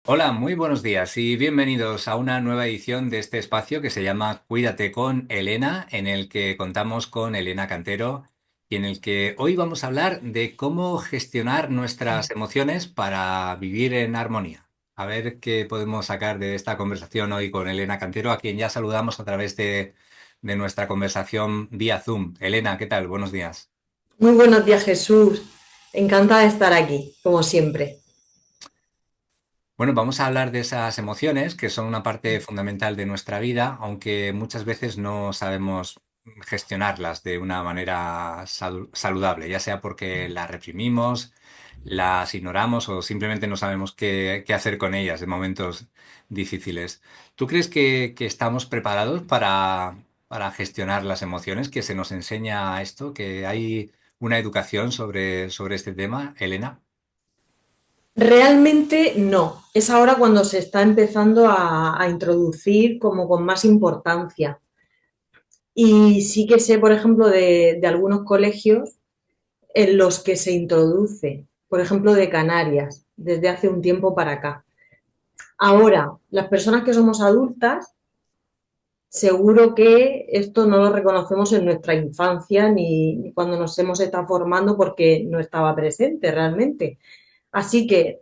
Hola, muy buenos días y bienvenidos a una nueva edición de este espacio que se llama Cuídate con Elena, en el que contamos con Elena Cantero y en el que hoy vamos a hablar de cómo gestionar nuestras emociones para vivir en armonía. A ver qué podemos sacar de esta conversación hoy con Elena Cantero, a quien ya saludamos a través de nuestra conversación vía Zoom. Elena, ¿qué tal? Buenos días. Muy buenos días, Jesús. Encantada de estar aquí, como siempre. Bueno, vamos a hablar de esas emociones que son una parte fundamental de nuestra vida, aunque muchas veces no sabemos gestionarlas de una manera saludable, ya sea porque las reprimimos, las ignoramos o simplemente no sabemos qué hacer con ellas en momentos difíciles. ¿Tú crees que estamos preparados para gestionar las emociones? ¿Que se nos enseña esto? ¿Que hay una educación sobre este tema, Elena? Realmente no. Es ahora cuando se está empezando a introducir como con más importancia. Y sí que sé, por ejemplo, de algunos colegios en los que se introduce, por ejemplo, de Canarias, desde hace un tiempo para acá. Ahora, las personas que somos adultas, seguro que esto no lo reconocemos en nuestra infancia ni cuando nos hemos estado formando porque no estaba presente realmente. Así que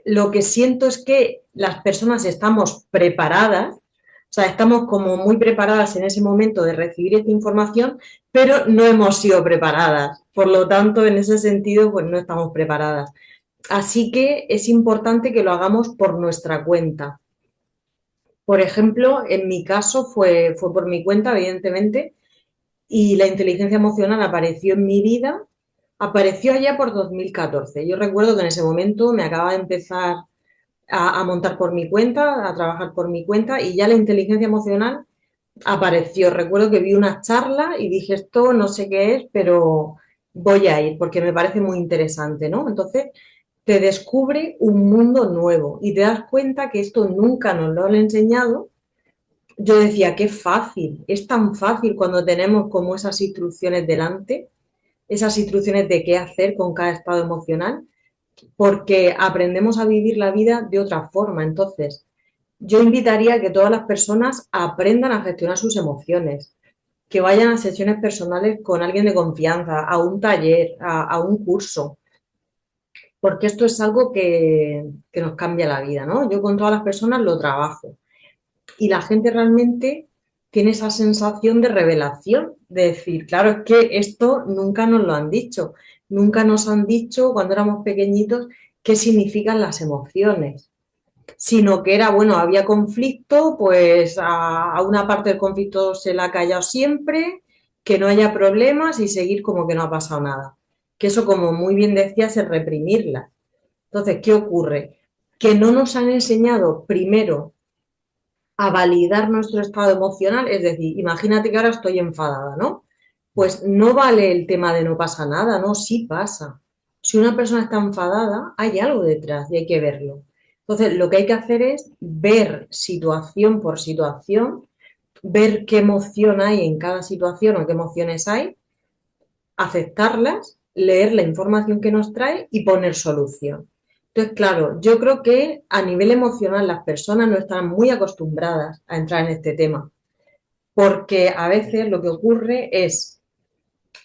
lo que siento es que las personas estamos preparadas, o sea, estamos como muy preparadas en ese momento de recibir esta información, pero no hemos sido preparadas. Por lo tanto, en ese sentido, pues no estamos preparadas. Así que es importante que lo hagamos por nuestra cuenta. Por ejemplo, en mi caso fue por mi cuenta, evidentemente, y la inteligencia emocional apareció en mi vida, apareció allá por 2014. Yo recuerdo que en ese momento me acababa de empezar a montar por mi cuenta, a trabajar por mi cuenta y ya la inteligencia emocional apareció. Recuerdo que vi una charla y dije, esto no sé qué es, pero voy a ir porque me parece muy interesante, ¿no? Entonces te descubre un mundo nuevo y te das cuenta que esto nunca nos lo han enseñado. Yo decía, qué fácil, es tan fácil cuando tenemos como esas instrucciones delante, esas instrucciones de qué hacer con cada estado emocional, porque aprendemos a vivir la vida de otra forma. Entonces, yo invitaría a que todas las personas aprendan a gestionar sus emociones, que vayan a sesiones personales con alguien de confianza, a un taller, a un curso, porque esto es algo que nos cambia la vida, ¿no? Yo con todas las personas lo trabajo y la gente realmente tiene esa sensación de revelación, de decir, claro, es que esto nunca nos lo han dicho, nunca nos han dicho cuando éramos pequeñitos qué significan las emociones, sino que era, bueno, había conflicto, pues a una parte del conflicto se la ha callado siempre, que no haya problemas y seguir como que no ha pasado nada. Que eso, como muy bien decías, es reprimirla. Entonces, ¿qué ocurre? Que no nos han enseñado primero a validar nuestro estado emocional, es decir, imagínate que ahora estoy enfadada, ¿no? Pues no vale el tema de no pasa nada, no, sí pasa. Si una persona está enfadada, hay algo detrás y hay que verlo. Entonces, lo que hay que hacer es ver situación por situación, ver qué emoción hay en cada situación o qué emociones hay, aceptarlas, leer la información que nos trae y poner solución. Entonces, claro, yo creo que a nivel emocional las personas no están muy acostumbradas a entrar en este tema, porque a veces lo que ocurre es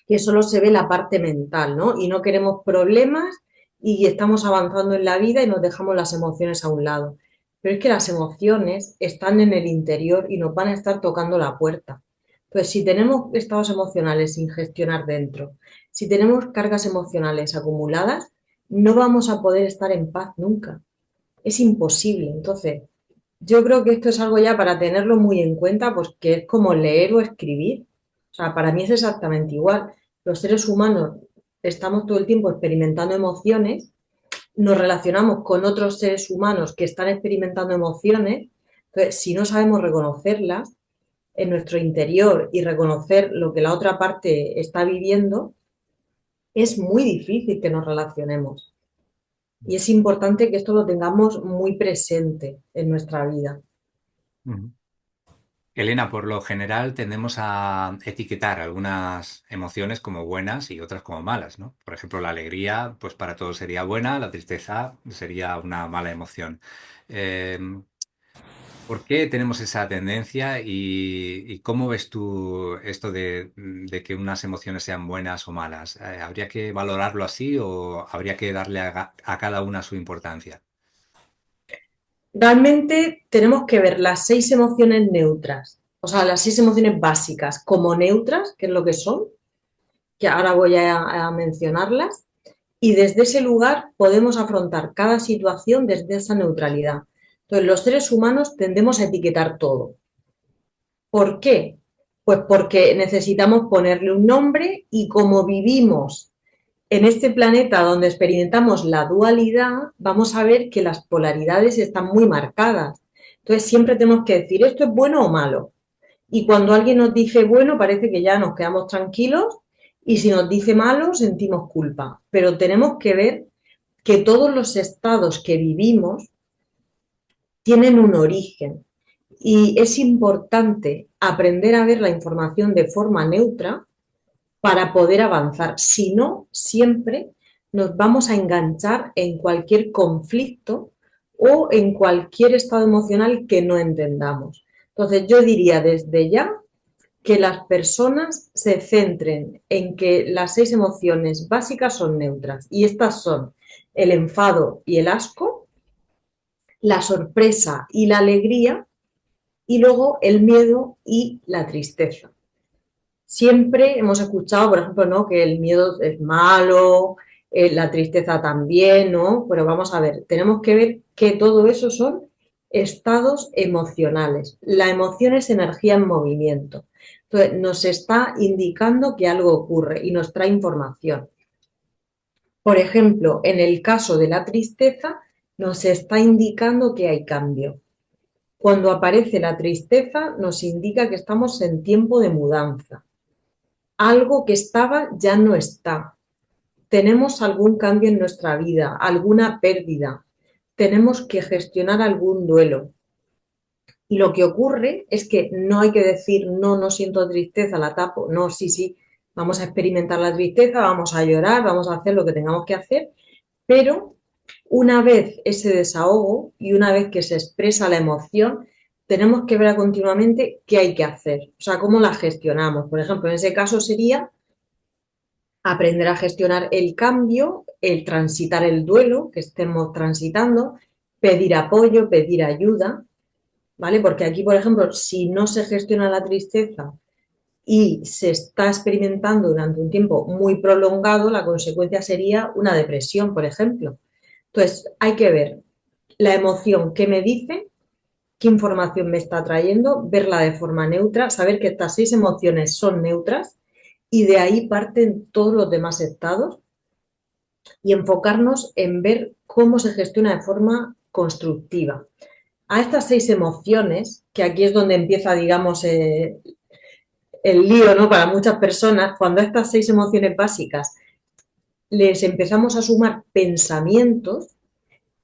que solo se ve la parte mental, ¿no? Y no queremos problemas y estamos avanzando en la vida y nos dejamos las emociones a un lado. Pero es que las emociones están en el interior y nos van a estar tocando la puerta. Entonces, si tenemos estados emocionales sin gestionar dentro, si tenemos cargas emocionales acumuladas, no vamos a poder estar en paz nunca. Es imposible. Entonces, yo creo que esto es algo ya para tenerlo muy en cuenta, pues que es como leer o escribir. O sea, para mí es exactamente igual. Los seres humanos estamos todo el tiempo experimentando emociones, nos relacionamos con otros seres humanos que están experimentando emociones. Entonces, si no sabemos reconocerlas en nuestro interior y reconocer lo que la otra parte está viviendo, es muy difícil que nos relacionemos. Y es importante que esto lo tengamos muy presente en nuestra vida. Ujú. Elena, por lo general tendemos a etiquetar algunas emociones como buenas y otras como malas, ¿no? Por ejemplo, la alegría, pues para todos sería buena, la tristeza sería una mala emoción. Eh, ¿Por qué tenemos esa tendencia y cómo ves tú esto de que unas emociones sean buenas o malas? ¿Habría que valorarlo así o habría que darle a cada una su importancia? Realmente tenemos que ver las 6 emociones neutras, o sea, las 6 emociones básicas como neutras, que es lo que son, que ahora voy a mencionarlas, y desde ese lugar podemos afrontar cada situación desde esa neutralidad. Entonces, los seres humanos tendemos a etiquetar todo. ¿Por qué? Pues porque necesitamos ponerle un nombre y como vivimos en este planeta donde experimentamos la dualidad, vamos a ver que las polaridades están muy marcadas. Entonces, siempre tenemos que decir esto es bueno o malo. Y cuando alguien nos dice bueno, parece que ya nos quedamos tranquilos y si nos dice malo, sentimos culpa. Pero tenemos que ver que todos los estados que vivimos tienen un origen y es importante aprender a ver la información de forma neutra para poder avanzar. Si no, siempre nos vamos a enganchar en cualquier conflicto o en cualquier estado emocional que no entendamos. Entonces, yo diría desde ya que las personas se centren en que las 6 emociones básicas son neutras y estas son el enfado y el asco, la sorpresa y la alegría y luego el miedo y la tristeza. Siempre hemos escuchado, por ejemplo, ¿no? Que el miedo es malo, la tristeza también, ¿no? Pero vamos a ver, tenemos que ver que todo eso son estados emocionales. La emoción es energía en movimiento. Entonces, nos está indicando que algo ocurre y nos trae información. Por ejemplo, en el caso de la tristeza, nos está indicando que hay cambio. Cuando aparece la tristeza, nos indica que estamos en tiempo de mudanza. Algo que estaba ya no está. Tenemos algún cambio en nuestra vida, alguna pérdida. Tenemos que gestionar algún duelo. Y lo que ocurre es que no hay que decir, no, no siento tristeza, la tapo. No, sí, sí, vamos a experimentar la tristeza, vamos a llorar, vamos a hacer lo que tengamos que hacer, pero una vez ese desahogo y una vez que se expresa la emoción, tenemos que ver continuamente qué hay que hacer, o sea, cómo la gestionamos. Por ejemplo, en ese caso sería aprender a gestionar el cambio, el transitar el duelo que estemos transitando, pedir apoyo, pedir ayuda, ¿vale? Porque aquí, por ejemplo, si no se gestiona la tristeza y se está experimentando durante un tiempo muy prolongado, la consecuencia sería una depresión, por ejemplo. Entonces, hay que ver la emoción que me dice, qué información me está trayendo, verla de forma neutra, saber que estas 6 emociones son neutras y de ahí parten todos los demás estados y enfocarnos en ver cómo se gestiona de forma constructiva. A estas 6 emociones, que aquí es donde empieza, digamos, el lío, ¿no? Para muchas personas, cuando a estas 6 emociones básicas les empezamos a sumar pensamientos,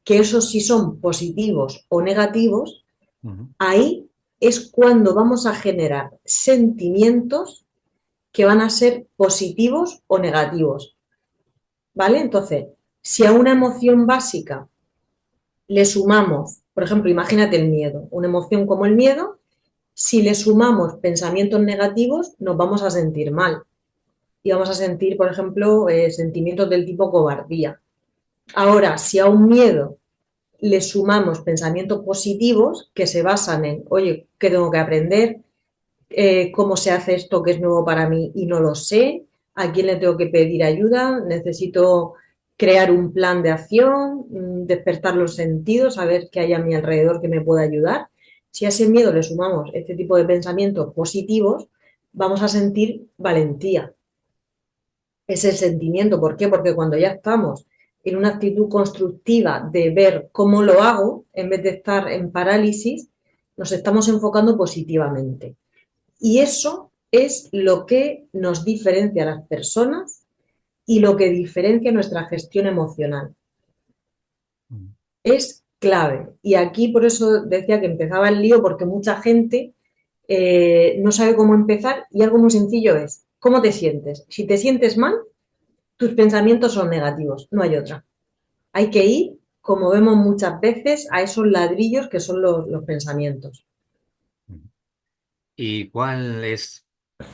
que esos sí son positivos o negativos, Ujú. ahí es cuando vamos a generar sentimientos que van a ser positivos o negativos, ¿vale? Entonces, si a una emoción básica le sumamos, por ejemplo, imagínate el miedo, una emoción como el miedo, si le sumamos pensamientos negativos, nos vamos a sentir mal y vamos a sentir, por ejemplo, sentimientos del tipo cobardía. Ahora, si a un miedo le sumamos pensamientos positivos que se basan en, oye, ¿qué tengo que aprender? ¿Cómo se hace esto que es nuevo para mí y no lo sé? ¿A quién le tengo que pedir ayuda? Necesito crear un plan de acción, despertar los sentidos, saber qué hay a mi alrededor que me pueda ayudar. Si a ese miedo le sumamos este tipo de pensamientos positivos, vamos a sentir valentía. Es el sentimiento. ¿Por qué? Porque cuando ya estamos en una actitud constructiva de ver cómo lo hago, en vez de estar en parálisis, nos estamos enfocando positivamente. Y eso es lo que nos diferencia a las personas y lo que diferencia nuestra gestión emocional. Es clave. Y aquí por eso decía que empezaba el lío, porque mucha gente no sabe cómo empezar y algo muy sencillo es, ¿cómo te sientes? Si te sientes mal, tus pensamientos son negativos, no hay otra. Hay que ir, como vemos muchas veces, a esos ladrillos que son los pensamientos. ¿Y cuál es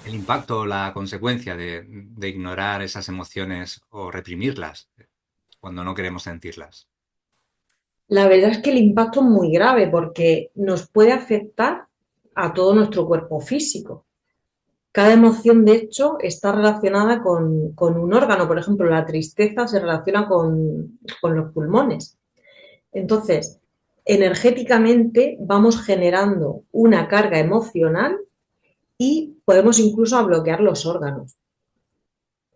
el impacto o la consecuencia de ignorar esas emociones o reprimirlas cuando no queremos sentirlas? La verdad es que el impacto es muy grave porque nos puede afectar a todo nuestro cuerpo físico. Cada emoción, de hecho, está relacionada con un órgano. Por ejemplo, la tristeza se relaciona con los pulmones. Entonces, energéticamente vamos generando una carga emocional y podemos incluso bloquear los órganos.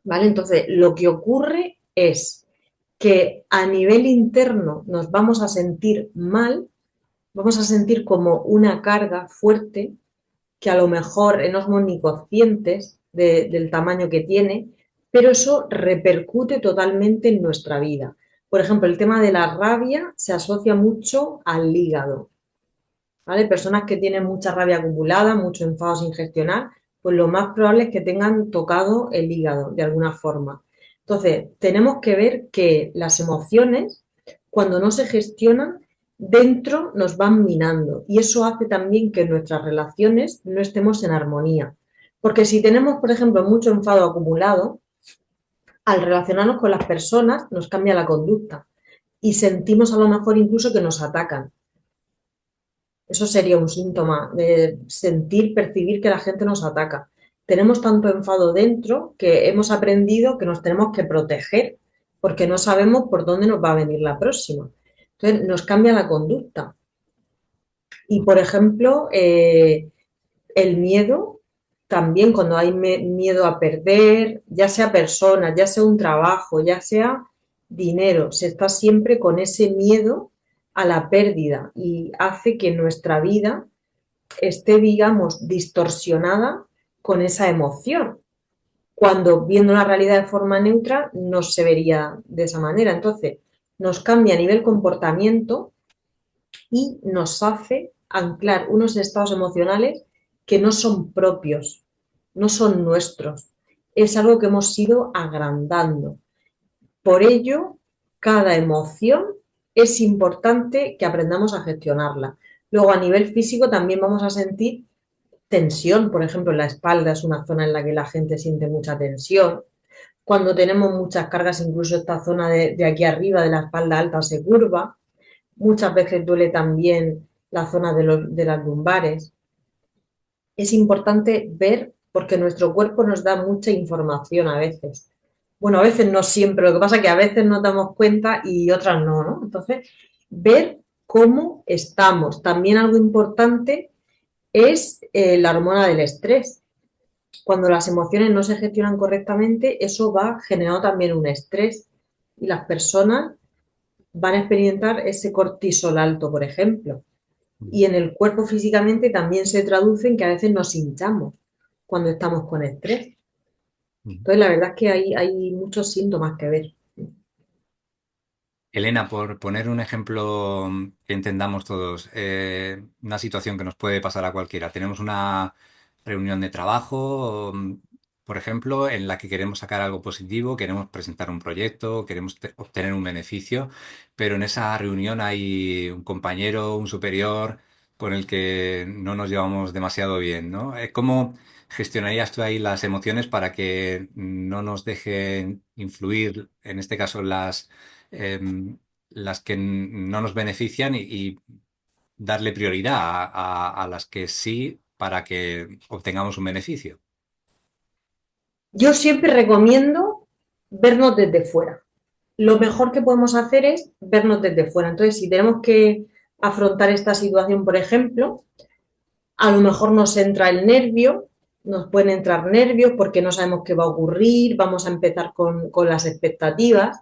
¿Vale? Entonces, lo que ocurre es que a nivel interno nos vamos a sentir mal, vamos a sentir como una carga fuerte que a lo mejor no somos ni conscientes del tamaño que tiene, pero eso repercute totalmente en nuestra vida. Por ejemplo, el tema de la rabia se asocia mucho al hígado. ¿Vale? Personas que tienen mucha rabia acumulada, mucho enfado sin gestionar, pues lo más probable es que tengan tocado el hígado de alguna forma. Entonces, tenemos que ver que las emociones, cuando no se gestionan, dentro nos van minando y eso hace también que nuestras relaciones no estemos en armonía. Porque si tenemos, por ejemplo, mucho enfado acumulado, al relacionarnos con las personas nos cambia la conducta y sentimos a lo mejor incluso que nos atacan. Eso sería un síntoma de sentir, percibir que la gente nos ataca. Tenemos tanto enfado dentro que hemos aprendido que nos tenemos que proteger porque no sabemos por dónde nos va a venir la próxima. Entonces nos cambia la conducta. Y por ejemplo, el miedo, también cuando hay miedo a perder, ya sea personas, ya sea un trabajo, ya sea dinero, se está siempre con ese miedo a la pérdida y hace que nuestra vida esté, digamos, distorsionada con esa emoción, cuando viendo la realidad de forma neutra no se vería de esa manera. Entonces, nos cambia a nivel comportamiento y nos hace anclar unos estados emocionales que no son propios, no son nuestros. Es algo que hemos ido agrandando. Por ello, cada emoción es importante que aprendamos a gestionarla. Luego, a nivel físico, también vamos a sentir tensión, por ejemplo, en la espalda es una zona en la que la gente siente mucha tensión. Cuando tenemos muchas cargas, incluso esta zona de aquí arriba de la espalda alta se curva. Muchas veces duele también la zona de las lumbares. Es importante ver porque nuestro cuerpo nos da mucha información a veces. Bueno, a veces no siempre, lo que pasa es que a veces nos damos cuenta y otras no, ¿no? Entonces, ver cómo estamos. También algo importante es la hormona del estrés. Cuando las emociones no se gestionan correctamente, eso va generando también un estrés y las personas van a experimentar ese cortisol alto, por ejemplo. Y en el cuerpo físicamente también se traduce en que a veces nos hinchamos cuando estamos con estrés. Entonces, la verdad es que hay muchos síntomas que ver. Elena, por poner un ejemplo que entendamos todos, una situación que nos puede pasar a cualquiera. Tenemos una reunión de trabajo, por ejemplo, en la que queremos sacar algo positivo, queremos presentar un proyecto, queremos obtener un beneficio, pero en esa reunión hay un compañero, un superior con el que no nos llevamos demasiado bien, ¿no? ¿Cómo gestionarías tú ahí las emociones para que no nos dejen influir, en este caso, las que no nos benefician y darle prioridad a las que sí para que obtengamos un beneficio? Yo siempre recomiendo vernos desde fuera. Lo mejor que podemos hacer es vernos desde fuera. Entonces, si tenemos que afrontar esta situación, por ejemplo, a lo mejor nos entra el nervio, nos pueden entrar nervios porque no sabemos qué va a ocurrir, vamos a empezar con las expectativas.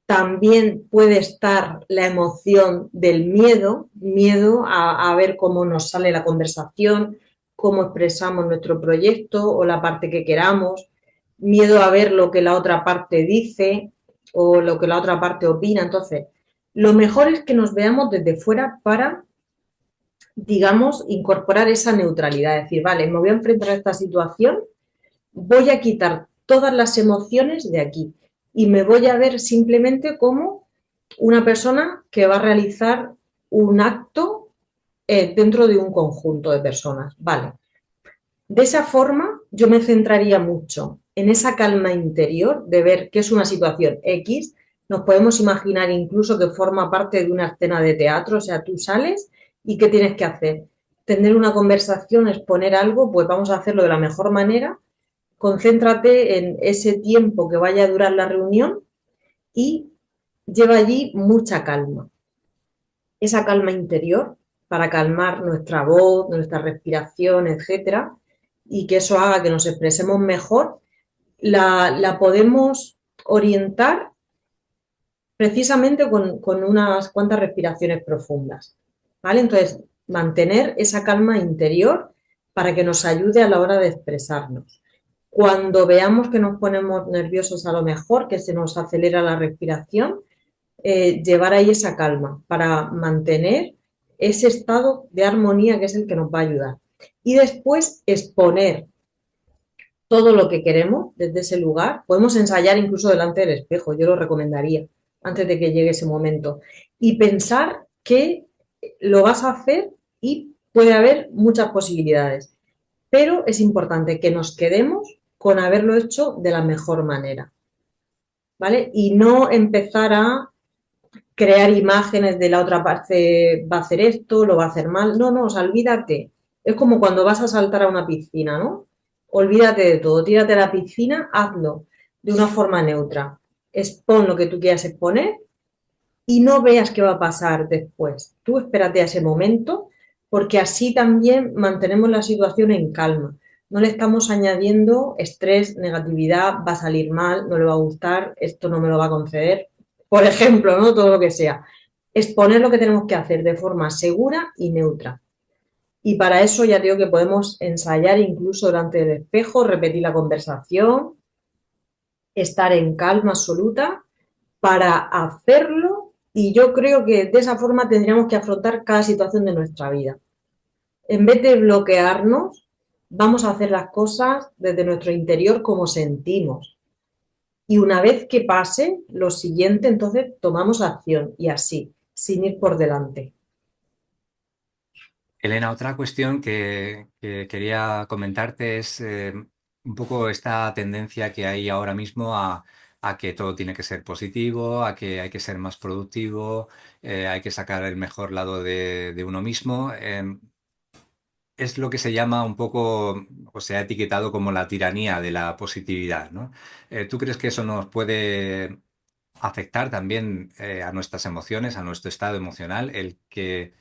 También puede estar la emoción del miedo, miedo a ver cómo nos sale la conversación, cómo expresamos nuestro proyecto o la parte que queramos, miedo a ver lo que la otra parte dice o lo que la otra parte opina. Entonces, lo mejor es que nos veamos desde fuera para digamos, incorporar esa neutralidad, es decir, vale, me voy a enfrentar a esta situación, voy a quitar todas las emociones de aquí y me voy a ver simplemente como una persona que va a realizar un acto dentro de un conjunto de personas. Vale. De esa forma, yo me centraría mucho en esa calma interior de ver que es una situación X. Nos podemos imaginar incluso que forma parte de una escena de teatro, o sea, tú sales y ¿qué tienes que hacer? Tener una conversación, exponer algo, pues vamos a hacerlo de la mejor manera. Concéntrate en ese tiempo que vaya a durar la reunión y lleva allí mucha calma. Esa calma interior para calmar nuestra voz, nuestra respiración, etcétera, y que eso haga que nos expresemos mejor, la podemos orientar precisamente con unas cuantas respiraciones profundas. ¿Vale? Entonces, mantener esa calma interior para que nos ayude a la hora de expresarnos. Cuando veamos que nos ponemos nerviosos a lo mejor, que se nos acelera la respiración, llevar ahí esa calma para mantener ese estado de armonía que es el que nos va a ayudar. Y después exponer todo lo que queremos desde ese lugar. Podemos ensayar incluso delante del espejo, yo lo recomendaría antes de que llegue ese momento. Y pensar que lo vas a hacer y puede haber muchas posibilidades. Pero es importante que nos quedemos con haberlo hecho de la mejor manera. ¿Vale? Y no empezar a crear imágenes de la otra parte va a hacer esto, lo va a hacer mal. No, no, o sea, olvídate. Es como cuando vas a saltar a una piscina, ¿no? Olvídate de todo, tírate a la piscina, hazlo de una forma neutra. Expon lo que tú quieras exponer y no veas qué va a pasar después. Tú espérate a ese momento porque así también mantenemos la situación en calma. No le estamos añadiendo estrés, negatividad, va a salir mal, no le va a gustar, esto no me lo va a conceder. Por ejemplo, ¿no? Todo lo que sea. Exponer lo que tenemos que hacer de forma segura y neutra. Y para eso ya digo que podemos ensayar incluso delante del espejo, repetir la conversación, estar en calma absoluta para hacerlo y yo creo que de esa forma tendríamos que afrontar cada situación de nuestra vida. En vez de bloquearnos, vamos a hacer las cosas desde nuestro interior como sentimos. Y una vez que pase, lo siguiente, entonces tomamos acción y así, sin ir por delante. Elena, otra cuestión que quería comentarte es un poco esta tendencia que hay ahora mismo a que todo tiene que ser positivo, a que hay que ser más productivo, hay que sacar el mejor lado de uno mismo. Es lo que se llama un poco, o se ha etiquetado como la tiranía de la positividad, ¿no? ¿Tú crees que eso nos puede afectar también a nuestras emociones, a nuestro estado emocional, el que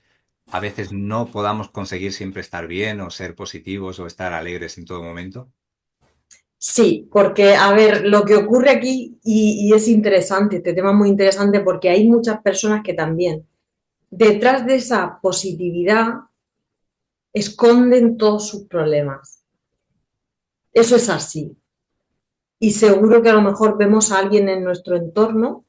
a veces no podamos conseguir siempre estar bien o ser positivos o estar alegres en todo momento? Sí, porque, a ver, lo que ocurre aquí, y es interesante, este tema es muy interesante porque hay muchas personas que también, detrás de esa positividad, esconden todos sus problemas. Eso es así. Y seguro que a lo mejor vemos a alguien en nuestro entorno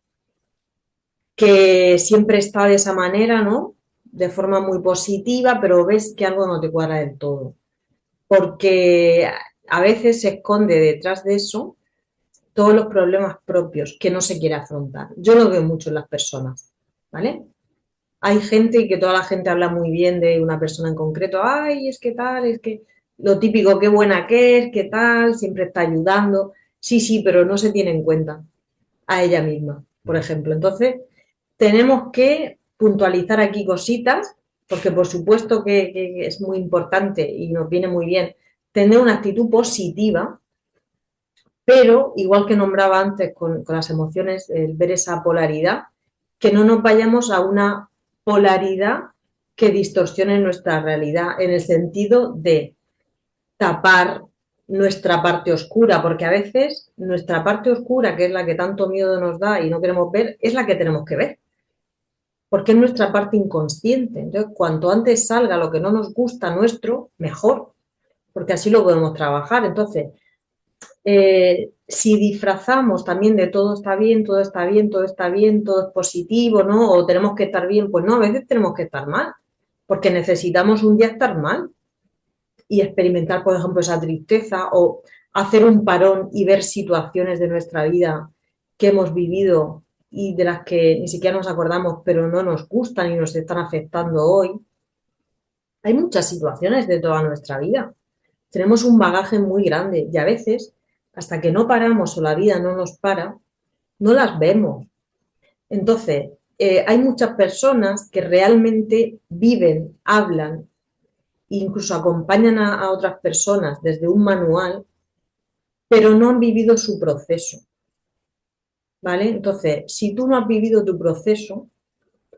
que siempre está de esa manera, ¿no? De forma muy positiva, pero ves que algo no te cuadra del todo. Porque a veces se esconde detrás de eso todos los problemas propios que no se quiere afrontar. Yo lo veo mucho en las personas, ¿vale? Hay gente y que toda la gente habla muy bien de una persona en concreto, ay, es que tal, es que lo típico, qué buena que es, qué tal, siempre está ayudando. Sí, sí, pero no se tiene en cuenta a ella misma, por ejemplo. Entonces, tenemos que puntualizar aquí cositas, porque por supuesto que es muy importante y nos viene muy bien tener una actitud positiva, pero igual que nombraba antes con las emociones, el ver esa polaridad, que no nos vayamos a una polaridad que distorsione nuestra realidad en el sentido de tapar nuestra parte oscura, porque a veces nuestra parte oscura, que es la que tanto miedo nos da y no queremos ver, es la que tenemos que ver, porque es nuestra parte inconsciente. Entonces, cuanto antes salga lo que no nos gusta nuestro, mejor, porque así lo podemos trabajar. Entonces, si disfrazamos también de todo está bien, todo está bien, todo está bien, todo es positivo, ¿no? O tenemos que estar bien, pues no, a veces tenemos que estar mal. porque necesitamos un día estar mal y experimentar, por ejemplo, esa tristeza o hacer un parón y ver situaciones de nuestra vida que hemos vivido y de las que ni siquiera nos acordamos, pero no nos gustan y nos están afectando hoy. Hay muchas situaciones de toda nuestra vida. Tenemos un bagaje muy grande y a veces, hasta que no paramos o la vida no nos para, no las vemos. Entonces, hay muchas personas que realmente viven, hablan e incluso acompañan a otras personas desde un manual, pero no han vivido su proceso, ¿vale? Entonces, si tú no has vivido tu proceso,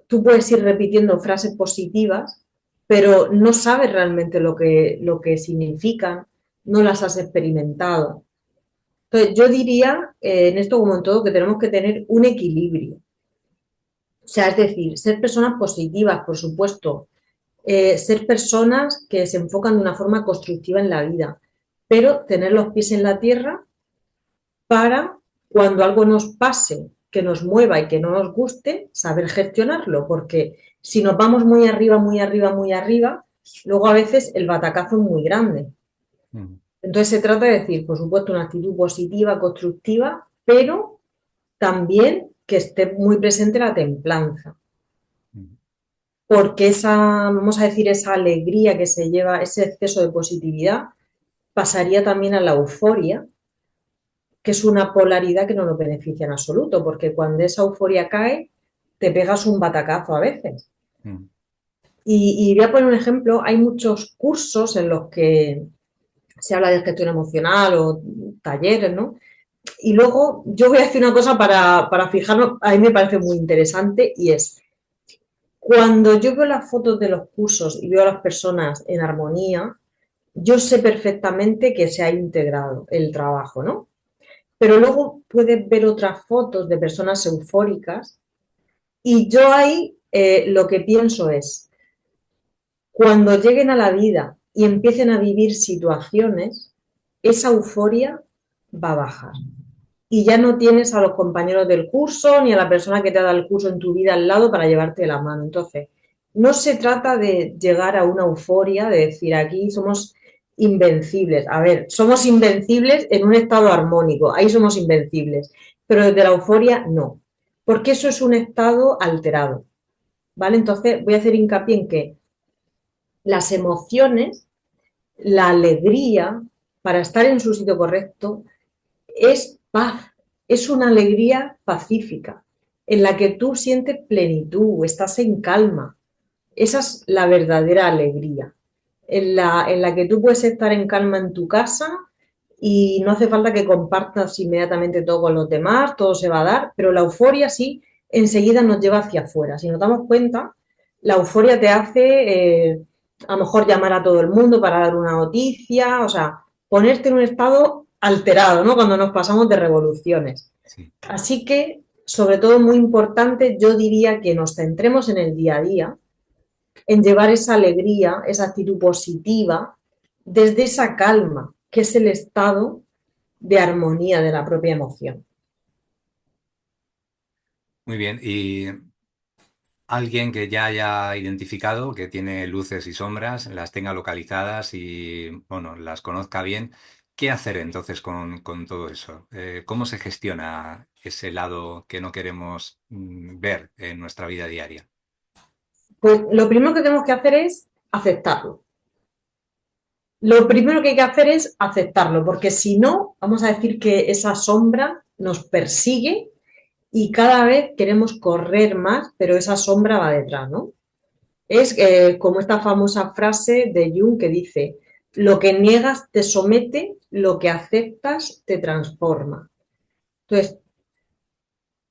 tú puedes ir repitiendo frases positivas, pero no sabes realmente lo que significan, no las has experimentado. Entonces, yo diría, en esto como en todo, que tenemos que tener un equilibrio. O sea, es decir, ser personas positivas, por supuesto, ser personas que se enfocan de una forma constructiva en la vida, pero tener los pies en la tierra para cuando algo nos pase, que nos mueva y que no nos guste, saber gestionarlo, porque si nos vamos muy arriba, muy arriba, muy arriba, luego a veces el batacazo es muy grande. Mm, Entonces se trata de decir, por supuesto, una actitud positiva, constructiva, pero también que esté muy presente la templanza, mm. porque esa, vamos a decir, esa alegría que se lleva, ese exceso de positividad, pasaría también a la euforia, que es una polaridad que no nos beneficia en absoluto, porque cuando esa euforia cae, te pegas un batacazo a veces. Mm. Y voy a poner un ejemplo, hay muchos cursos en los que se habla de gestión emocional o talleres, ¿no? Y luego yo voy a decir una cosa para fijarnos, a mí me parece muy interesante y es, cuando yo veo las fotos de los cursos y veo a las personas en armonía, yo sé perfectamente que se ha integrado el trabajo, ¿no? Pero luego puedes ver otras fotos de personas eufóricas y yo ahí lo que pienso es, cuando lleguen a la vida y empiecen a vivir situaciones, esa euforia va a bajar. Y ya no tienes a los compañeros del curso ni a la persona que te ha dado el curso en tu vida al lado para llevarte la mano. Entonces, no se trata de llegar a una euforia, de decir aquí somos invencibles. A ver, somos invencibles en un estado armónico, ahí somos invencibles, pero desde la euforia no, porque eso es un estado alterado, ¿vale? Entonces, voy a hacer hincapié en que las emociones, la alegría, para estar en su sitio correcto, es paz, es una alegría pacífica, en la que tú sientes plenitud, estás en calma. Esa es la verdadera alegría, en la que tú puedes estar en calma en tu casa y no hace falta que compartas inmediatamente todo con los demás, todo se va a dar, pero la euforia sí enseguida nos lleva hacia afuera. Si nos damos cuenta, la euforia te hace a lo mejor llamar a todo el mundo para dar una noticia, o sea, ponerte en un estado alterado, ¿no? Cuando nos pasamos de revoluciones. Sí. Así que, sobre todo, muy importante, yo diría que nos centremos en el día a día, en llevar esa alegría, esa actitud positiva, desde esa calma, que es el estado de armonía de la propia emoción. Muy bien. Y alguien que ya haya identificado que tiene luces y sombras, las tenga localizadas y, bueno, las conozca bien, ¿qué hacer entonces con todo eso? ¿Cómo se gestiona ese lado que no queremos ver en nuestra vida diaria? Pues lo primero que tenemos que hacer es aceptarlo. Lo primero que hay que hacer es aceptarlo, porque si no, vamos a decir que esa sombra nos persigue y cada vez queremos correr más, pero esa sombra va detrás, ¿no? Es como esta famosa frase de Jung que dice, lo que niegas te somete, lo que aceptas te transforma. Entonces,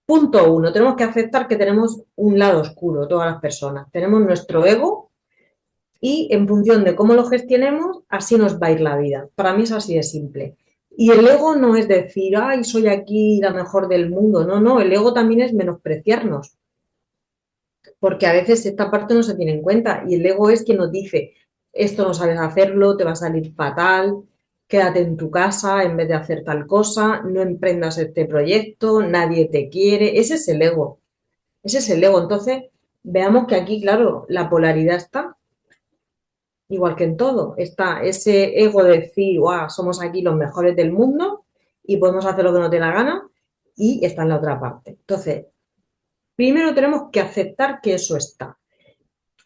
punto uno, tenemos que aceptar que tenemos un lado oscuro, todas las personas. Tenemos nuestro ego y en función de cómo lo gestionemos, así nos va a ir la vida. Para mí es así de simple. Y el ego no es decir, ay, soy aquí la mejor del mundo. No, no, el ego también es menospreciarnos, porque a veces esta parte no se tiene en cuenta y el ego es quien nos dice, esto no sabes hacerlo, te va a salir fatal, quédate en tu casa en vez de hacer tal cosa, no emprendas este proyecto, nadie te quiere, ese es el ego, ese es el ego. Entonces, veamos que aquí, claro, la polaridad está. igual que en todo. Está ese ego de decir, wow, somos aquí los mejores del mundo y podemos hacer lo que nos dé la gana, y está en la otra parte. Entonces, primero tenemos que aceptar que eso está.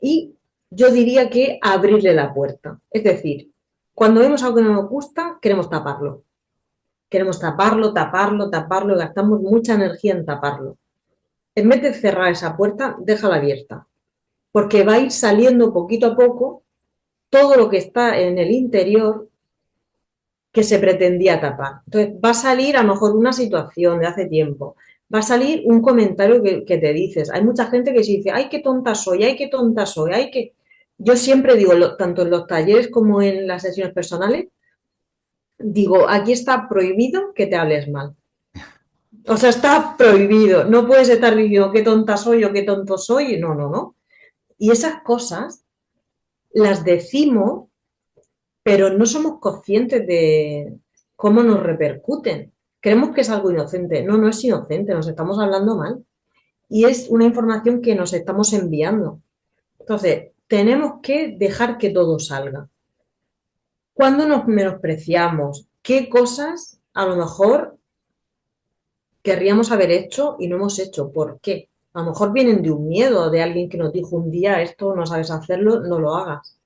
Y yo diría que abrirle la puerta. Es decir, cuando vemos algo que no nos gusta, queremos taparlo. Queremos taparlo, taparlo, taparlo, y gastamos mucha energía en taparlo. En vez de cerrar esa puerta, déjala abierta, porque va a ir saliendo poquito a poco todo lo que está en el interior que se pretendía tapar. Entonces, va a salir a lo mejor una situación de hace tiempo, va a salir un comentario que te dices. Hay mucha gente que se dice, ay, qué tonta soy, ay, qué tonta soy, ay, que... Yo siempre digo, tanto en los talleres como en las sesiones personales, digo, aquí está prohibido que te hables mal. O sea, está prohibido. No puedes estar diciendo qué tonta soy o qué tonto soy. No, no, no. Y esas cosas las decimos, pero no somos conscientes de cómo nos repercuten. Creemos que es algo inocente. No, no es inocente, nos estamos hablando mal. Y es una información que nos estamos enviando. Entonces, tenemos que dejar que todo salga. Cuando nos menospreciamos, ¿qué cosas a lo mejor querríamos haber hecho y no hemos hecho? ¿Por qué? A lo mejor vienen de un miedo, de alguien que nos dijo un día, esto no sabes hacerlo, no lo hagas.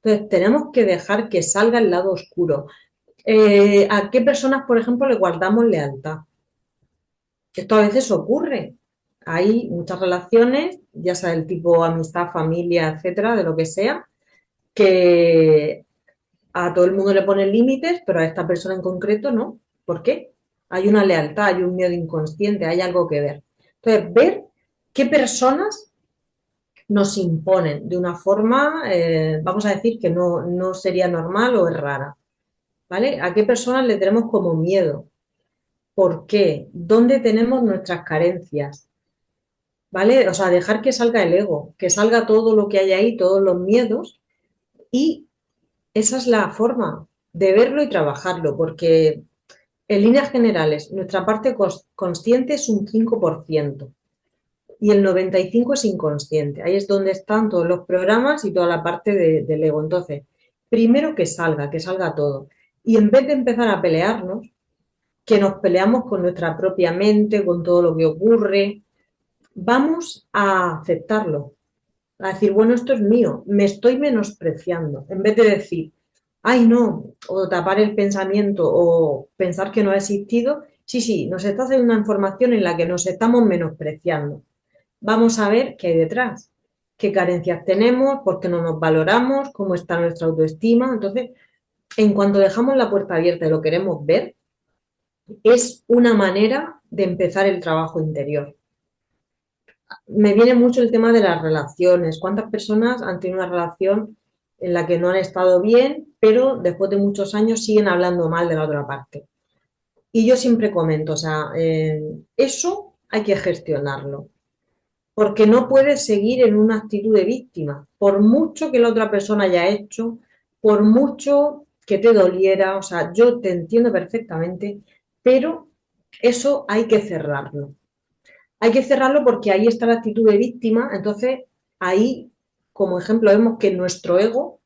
Entonces, tenemos que dejar que salga el lado oscuro. ¿A qué personas, por ejemplo, le guardamos lealtad? Esto a veces ocurre. Hay muchas relaciones, ya sea del tipo amistad, familia, etcétera, de lo que sea, que a todo el mundo le ponen límites, pero a esta persona en concreto no. ¿Por qué? Hay una lealtad, hay un miedo inconsciente, hay algo que ver. Entonces, ver qué personas nos imponen de una forma, vamos a decir, que no, no sería normal o es rara. ¿Vale? ¿A qué personas le tenemos como miedo? ¿Por qué? ¿Dónde tenemos nuestras carencias? ¿Vale? O sea, dejar que salga el ego, que salga todo lo que hay ahí, todos los miedos, y esa es la forma de verlo y trabajarlo, porque en líneas generales nuestra parte consciente es un 5% y el 95% es inconsciente. Ahí es donde están todos los programas y toda la parte del ego. Entonces, primero que salga todo. Y en vez de empezar a pelearnos, que nos peleamos con nuestra propia mente, con todo lo que ocurre, vamos a aceptarlo, a decir, bueno, esto es mío, me estoy menospreciando, en vez de decir, ay, no, o tapar el pensamiento o pensar que no ha existido. Sí, sí, nos está haciendo una información en la que nos estamos menospreciando. Vamos a ver qué hay detrás, qué carencias tenemos, por qué no nos valoramos, cómo está nuestra autoestima. Entonces, en cuanto dejamos la puerta abierta y lo queremos ver, es una manera de empezar el trabajo interior. Me viene mucho el tema de las relaciones. ¿Cuántas personas han tenido una relación en la que no han estado bien, pero después de muchos años siguen hablando mal de la otra parte? Y yo siempre comento, o sea, eso hay que gestionarlo, porque no puedes seguir en una actitud de víctima, por mucho que la otra persona haya hecho, por mucho que te doliera, o sea, yo te entiendo perfectamente, pero eso hay que cerrarlo. Hay que cerrarlo porque ahí está la actitud de víctima. Entonces, ahí, como ejemplo, vemos que nuestro ego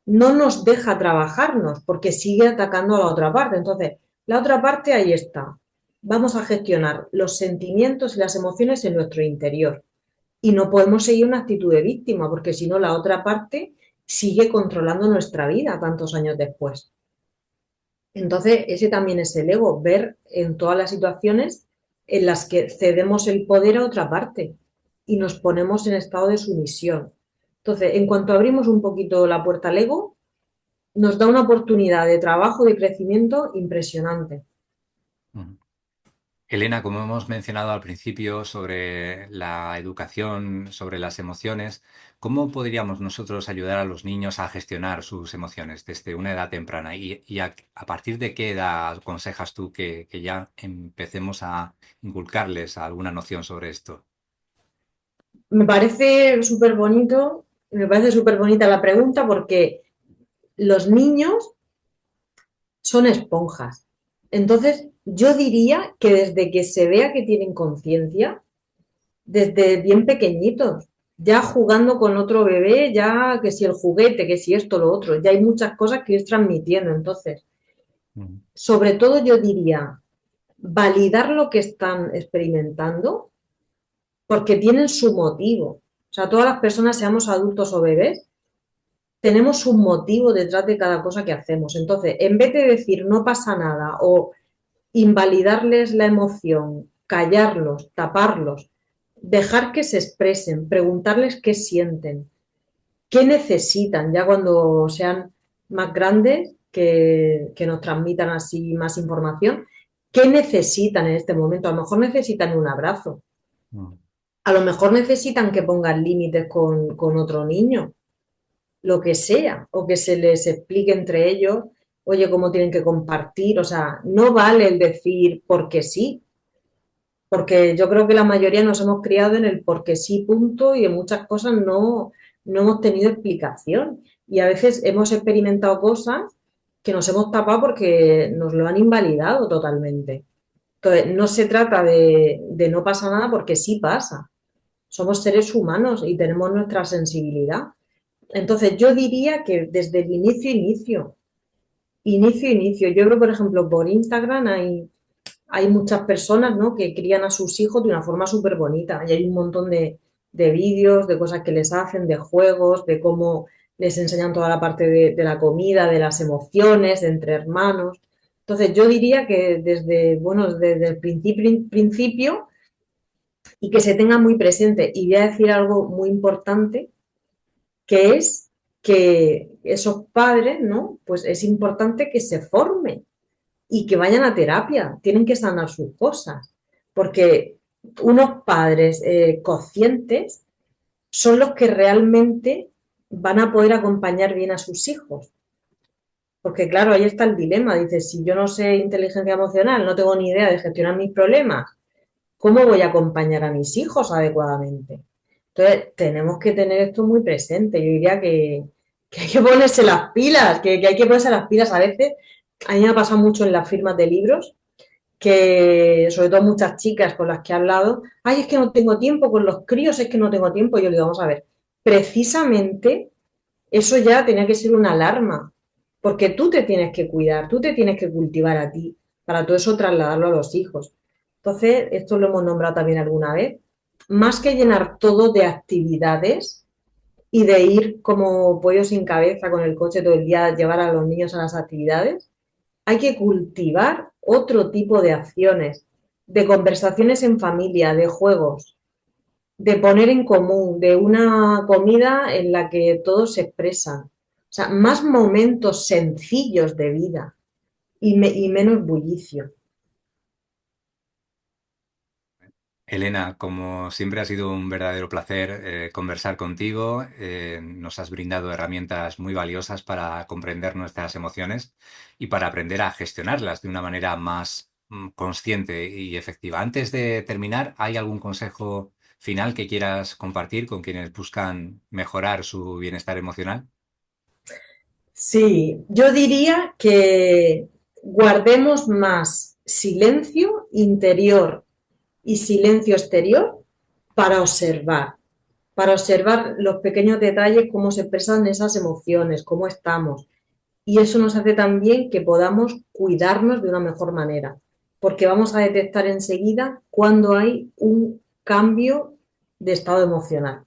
no nos deja trabajarnos porque sigue atacando a la otra parte. Entonces, la otra parte ahí está. Vamos a gestionar los sentimientos y las emociones en nuestro interior. Y no podemos seguir una actitud de víctima porque si no, la otra parte sigue controlando nuestra vida tantos años después. Entonces, ese también es el ego, ver en todas las situaciones en las que cedemos el poder a otra parte y nos ponemos en estado de sumisión. Entonces, en cuanto abrimos un poquito la puerta al ego, nos da una oportunidad de trabajo, de crecimiento impresionante. Ujú. Elena, como hemos mencionado al principio sobre la educación, sobre las emociones, ¿cómo podríamos nosotros ayudar a los niños a gestionar sus emociones desde una edad temprana? ¿Y a partir de qué edad aconsejas tú que ya empecemos a inculcarles alguna noción sobre esto? Me parece súper bonito, me parece súper bonita la pregunta porque los niños son esponjas. Entonces, yo diría que desde que se vea que tienen conciencia, desde bien pequeñitos. ya jugando con otro bebé, ya que si el juguete, que si esto, lo otro, ya hay muchas cosas que ir transmitiendo. Entonces, Mm, sobre todo yo diría, validar lo que están experimentando porque tienen su motivo. O sea, todas las personas, seamos adultos o bebés, tenemos un motivo detrás de cada cosa que hacemos. Entonces, en vez de decir no pasa nada o invalidarles la emoción, callarlos, taparlos, dejar que se expresen, preguntarles qué sienten, qué necesitan, ya cuando sean más grandes, que nos transmitan así más información, qué necesitan en este momento. A lo mejor necesitan un abrazo, mm. a lo mejor necesitan que pongan límites con otro niño, lo que sea, o que se les explique entre ellos, oye, cómo tienen que compartir. O sea, no vale el decir porque sí, porque yo creo que la mayoría nos hemos criado en el porque sí, punto, y en muchas cosas no hemos tenido explicación. Y a veces hemos experimentado cosas que nos hemos tapado porque nos lo han invalidado totalmente. Entonces, no se trata de no pasa nada porque sí pasa. Somos seres humanos y tenemos nuestra sensibilidad. Entonces, yo diría que desde el inicio. Yo creo, por ejemplo, por Instagram hay muchas personas, ¿no?, que crían a sus hijos de una forma súper bonita y hay un montón de vídeos, de cosas que les hacen, de juegos, de cómo les enseñan toda la parte de la comida, de las emociones, de entre hermanos. Entonces, yo diría que bueno, desde el principio y que se tenga muy presente. Y voy a decir algo muy importante, que es que esos padres, ¿no? Pues es importante que se formen y que vayan a terapia, tienen que sanar sus cosas, porque unos padres conscientes son los que realmente van a poder acompañar bien a sus hijos. Porque claro, ahí está el dilema, dices, si yo no sé inteligencia emocional, no tengo ni idea de gestionar mis problemas, ¿cómo voy a acompañar a mis hijos adecuadamente? Entonces, tenemos que tener esto muy presente. Yo diría que hay que ponerse las pilas, que hay que ponerse las pilas a veces. A mí me ha pasado mucho en las firmas de libros, que sobre todo muchas chicas con las que he hablado, ay, es que no tengo tiempo, con los críos es que no tengo tiempo. Y yo le digo, vamos a ver, precisamente eso ya tenía que ser una alarma, porque tú te tienes que cuidar, tú te tienes que cultivar a ti, para todo eso trasladarlo a los hijos. Entonces, esto lo hemos nombrado también alguna vez, más que llenar todo de actividades y de ir como pollo sin cabeza con el coche todo el día, llevar a los niños a las actividades, hay que cultivar otro tipo de acciones, de conversaciones en familia, de juegos, de poner en común, de una comida en la que todos se expresan. O sea, más momentos sencillos de vida y menos bullicio. Elena, como siempre ha sido un verdadero placer conversar contigo. Nos has brindado herramientas muy valiosas para comprender nuestras emociones y para aprender a gestionarlas de una manera más consciente y efectiva. Antes de terminar, ¿hay algún consejo final que quieras compartir con quienes buscan mejorar su bienestar emocional? Sí, yo diría que guardemos más silencio interior y silencio exterior para para observar los pequeños detalles, cómo se expresan esas emociones, cómo estamos. Y eso nos hace también que podamos cuidarnos de una mejor manera, porque vamos a detectar enseguida cuando hay un cambio de estado emocional.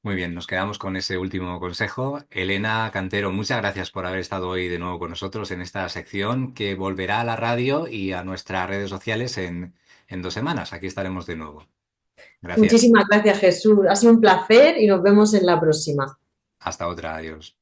Muy bien, nos quedamos con ese último consejo. Elena Cantero, muchas gracias por haber estado hoy de nuevo con nosotros en esta sección que volverá a la radio y a nuestras redes sociales en 2 semanas. Aquí estaremos de nuevo. Gracias. Muchísimas gracias, Jesús. Ha sido un placer y nos vemos en la próxima. Hasta otra. Adiós.